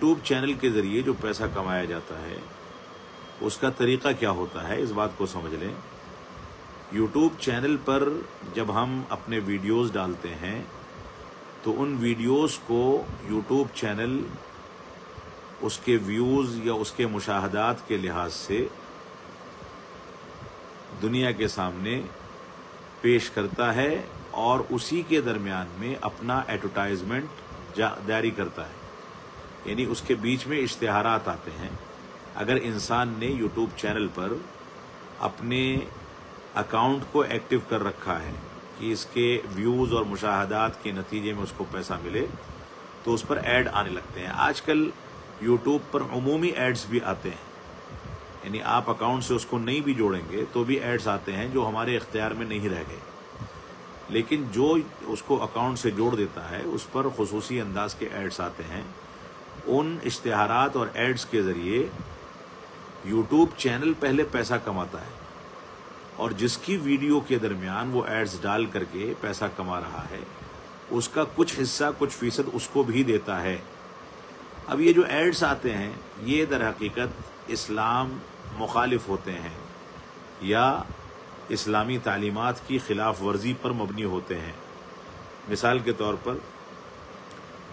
YouTube channel के ज़रिए जो पैसा कमाया जाता है उसका तरीक़ा क्या होता है, इस बात को समझ लें। यूट्यूब चैनल पर जब हम अपने वीडियोस डालते हैं तो उन वीडियोस को यूट्यूब चैनल उसके व्यूज़ या उसके मुशाहदात के लिहाज से दुनिया के सामने पेश करता है और उसी के दरमियान में अपना एडवर्टाइजमेंट जारी करता है, यानी उसके बीच में इश्तिहारात आते हैं। अगर इंसान ने यूट्यूब चैनल पर अपने अकाउंट को एक्टिव कर रखा है कि इसके व्यूज़ और मुशाहदात के नतीजे में उसको पैसा मिले, तो उस पर ऐड आने लगते हैं। आजकल यूट्यूब पर उमूमी एड्स भी आते हैं, यानी आप अकाउंट से उसको नहीं भी जोड़ेंगे तो भी एड्स आते हैं जो हमारे इख्तियार में नहीं रह गए, लेकिन जो उसको अकाउंट से जोड़ देता है उस पर खुसूसी अंदाज के एड्स आते हैं। उन इश्तिहारात और एड्स के ज़रिए यूट्यूब चैनल पहले पैसा कमाता है और जिसकी वीडियो के दरमियान वो एड्स डाल करके पैसा कमा रहा है उसका कुछ हिस्सा, कुछ फीसद उसको भी देता है। अब ये जो एड्स आते हैं ये दर हकीकत इस्लाम मुखालिफ होते हैं या इस्लामी तालीमात की खिलाफ वर्जी पर मबनी होते हैं। मिसाल के तौर पर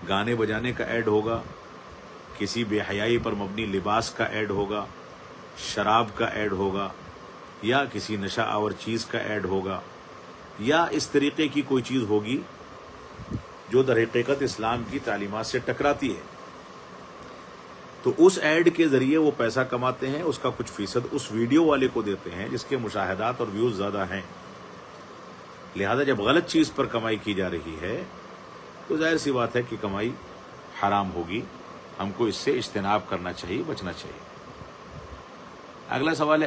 गाने बजाने का ऐड होगा, किसी बेहयाई पर मबनी लिबास का ऐड होगा, शराब का ऐड होगा या किसी नशा आवर चीज़ का ऐड होगा या इस तरीके की कोई चीज़ होगी जो दर हकीकत इस्लाम की तालीमात से टकराती है। तो उस ऐड के ज़रिए वो पैसा कमाते हैं, उसका कुछ फीसद उस वीडियो वाले को देते हैं जिसके मुशाहदात और व्यूज़ ज़्यादा हैं। लिहाजा जब गलत चीज़ पर कमाई की जा रही है तो जाहिर सी बात है कि कमाई हराम होगी। हमको इससे इज्तनाब करना चाहिए, बचना चाहिए। अगला सवाल है